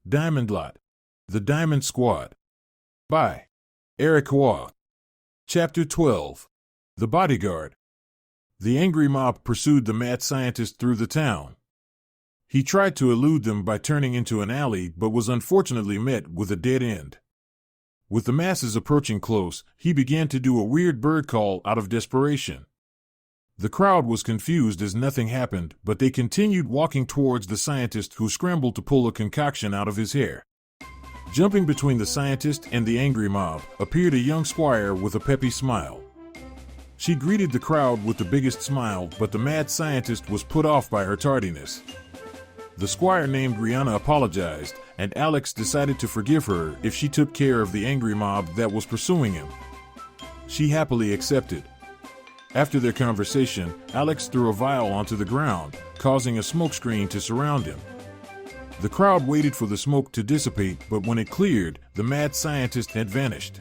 Diamondlot, The Diamond Squad. By Eric Waugh. Chapter 12. The Bodyguard. The angry mob pursued the mad scientist through the town. He tried to elude them by turning into an alley but was unfortunately met with a dead end. With the masses approaching close, he began to do a weird bird call out of desperation. The crowd was confused as nothing happened, but they continued walking towards the scientist, who scrambled to pull a concoction out of his hair. Jumping between the scientist and the angry mob appeared a young squire with a peppy smile. She greeted the crowd with the biggest smile, but the mad scientist was put off by her tardiness. The squire named Rianna apologized, and Alex decided to forgive her if she took care of the angry mob that was pursuing him. She happily accepted. After their conversation, Alex threw a vial onto the ground, causing a smokescreen to surround him. The crowd waited for the smoke to dissipate, but when it cleared, the mad scientist had vanished.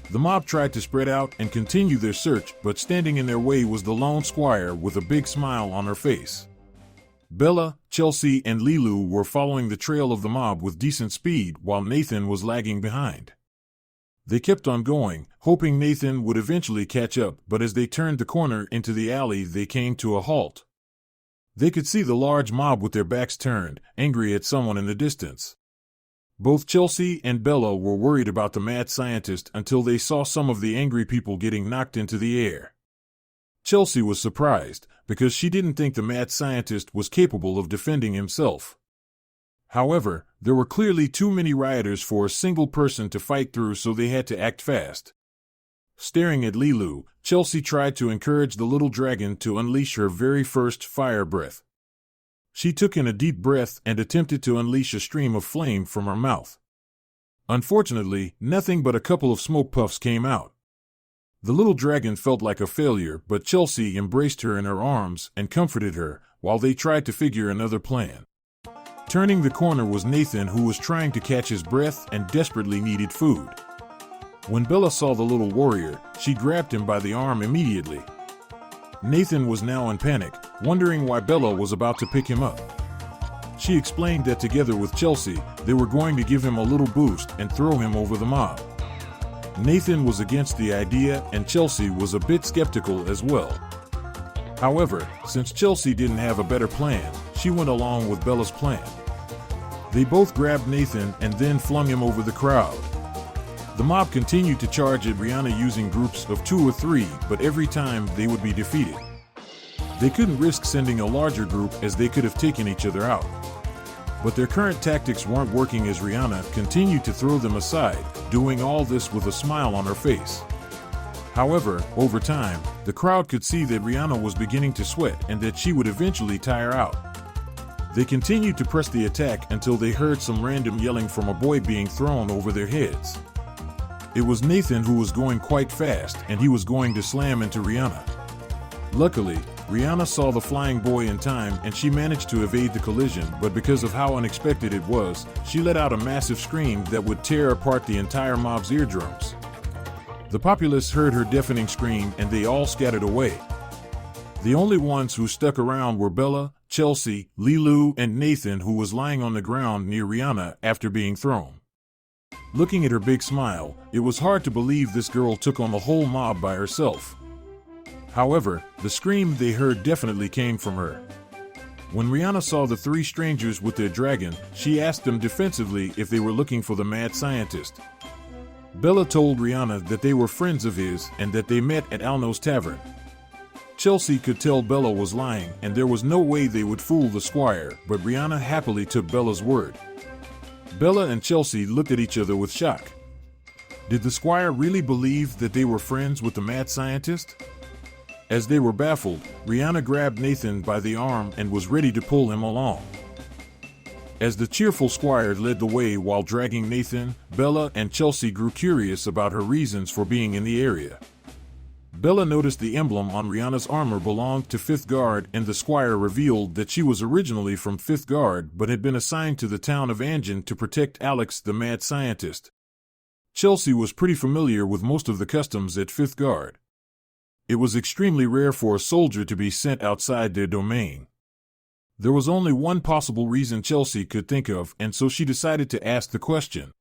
The mob tried to spread out and continue their search, but standing in their way was the lone squire with a big smile on her face. Bella, Chelsea, and Lilu were following the trail of the mob with decent speed, while Nathan was lagging behind. They kept on going, hoping Nathan would eventually catch up, but as they turned the corner into the alley, they came to a halt. They could see the large mob with their backs turned, angry at someone in the distance. Both Chelsea and Bella were worried about the mad scientist until they saw some of the angry people getting knocked into the air. Chelsea was surprised, because she didn't think the mad scientist was capable of defending himself. However, there were clearly too many rioters for a single person to fight through, so they had to act fast. Staring at Lilu, Chelsea tried to encourage the little dragon to unleash her very first fire breath. She took in a deep breath and attempted to unleash a stream of flame from her mouth. Unfortunately, nothing but a couple of smoke puffs came out. The little dragon felt like a failure, but Chelsea embraced her in her arms and comforted her, while they tried to figure another plan. Turning the corner was Nathan, who was trying to catch his breath and desperately needed food. When Bella saw the little warrior, she grabbed him by the arm immediately. Nathan was now in panic, wondering why Bella was about to pick him up. She explained that together with Chelsea, they were going to give him a little boost and throw him over the mob. Nathan was against the idea, and Chelsea was a bit skeptical as well. However, since Chelsea didn't have a better plan, she went along with Bella's plan. They both grabbed Nathan and then flung him over the crowd. The mob continued to charge at Rianna using groups of 2 or 3, but every time they would be defeated. They couldn't risk sending a larger group, as they could have taken each other out. But their current tactics weren't working, as Rianna continued to throw them aside, doing all this with a smile on her face. However, over time, the crowd could see that Rianna was beginning to sweat and that she would eventually tire out. They continued to press the attack until they heard some random yelling from a boy being thrown over their heads. It was Nathan, who was going quite fast, and he was going to slam into Rianna. Luckily, Rianna saw the flying boy in time and she managed to evade the collision, but because of how unexpected it was, she let out a massive scream that would tear apart the entire mob's eardrums. The populace heard her deafening scream and they all scattered away. The only ones who stuck around were Bella, Chelsea, Lilu, and Nathan, who was lying on the ground near Rianna after being thrown. Looking at her big smile, it was hard to believe this girl took on the whole mob by herself. However, the scream they heard definitely came from her. When Rianna saw the 3 strangers with their dragon, she asked them defensively if they were looking for the mad scientist. Bella told Rianna that they were friends of his and that they met at Alno's tavern. Chelsea could tell Bella was lying, and there was no way they would fool the squire, but Rianna happily took Bella's word. Bella and Chelsea looked at each other with shock. Did the squire really believe that they were friends with the mad scientist? As they were baffled, Rianna grabbed Nathan by the arm and was ready to pull him along. As the cheerful squire led the way while dragging Nathan, Bella and Chelsea grew curious about her reasons for being in the area. Bella noticed the emblem on Rianna's armor belonged to 5th Guard, and the squire revealed that she was originally from 5th Guard but had been assigned to the town of Anjin to protect Alex, the mad scientist. Chelsea was pretty familiar with most of the customs at 5th Guard. It was extremely rare for a soldier to be sent outside their domain. There was only one possible reason Chelsea could think of, and so she decided to ask the question.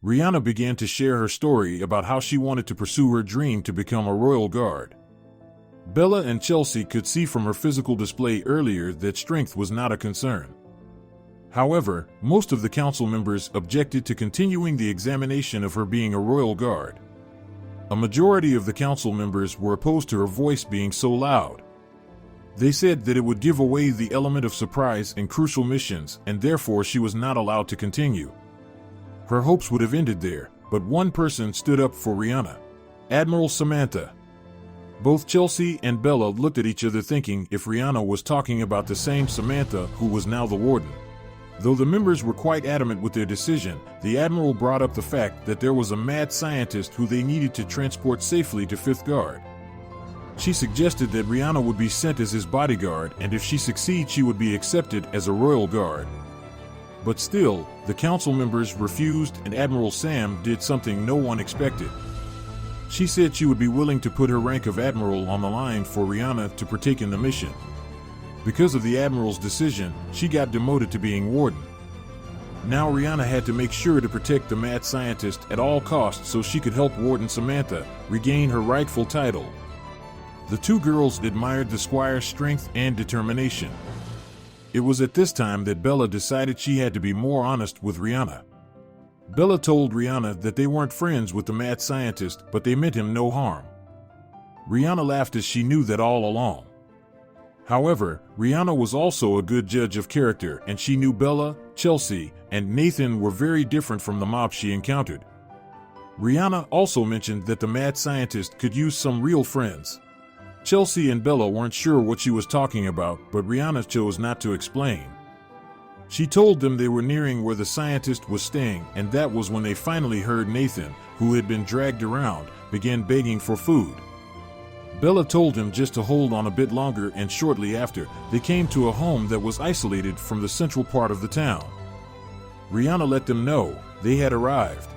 Rianna began to share her story about how she wanted to pursue her dream to become a royal guard. Bella and Chelsea could see from her physical display earlier that strength was not a concern. However, most of the council members objected to continuing the examination of her being a royal guard. A majority of the council members were opposed to her voice being so loud. They said that it would give away the element of surprise in crucial missions, and therefore she was not allowed to continue. Her hopes would have ended there, but one person stood up for Rianna: Admiral Samantha. Both Chelsea and Bella looked at each other thinking if Rianna was talking about the same Samantha who was now the warden. Though the members were quite adamant with their decision, the Admiral brought up the fact that there was a mad scientist who they needed to transport safely to Fifth Guard. She suggested that Rianna would be sent as his bodyguard, and if she succeeds she would be accepted as a royal guard. But still, the council members refused, and Admiral Sam did something no one expected. She said she would be willing to put her rank of Admiral on the line for Rianna to partake in the mission. Because of the Admiral's decision, she got demoted to being warden. Now Rianna had to make sure to protect the mad scientist at all costs so she could help Warden Samantha regain her rightful title. The two girls admired the Squire's strength and determination. It was at this time that Bella decided she had to be more honest with Rianna. Bella told Rianna that they weren't friends with the mad scientist, but they meant him no harm. Rianna laughed as she knew that all along. However, Rianna was also a good judge of character, and she knew Bella, Chelsea, and Nathan were very different from the mob she encountered. Rianna also mentioned that the mad scientist could use some real friends. Chelsea and Bella weren't sure what she was talking about, but Rianna chose not to explain. She told them they were nearing where the scientist was staying, and that was when they finally heard Nathan, who had been dragged around, begin begging for food. Bella told him just to hold on a bit longer, and shortly after, they came to a home that was isolated from the central part of the town. Rianna let them know they had arrived.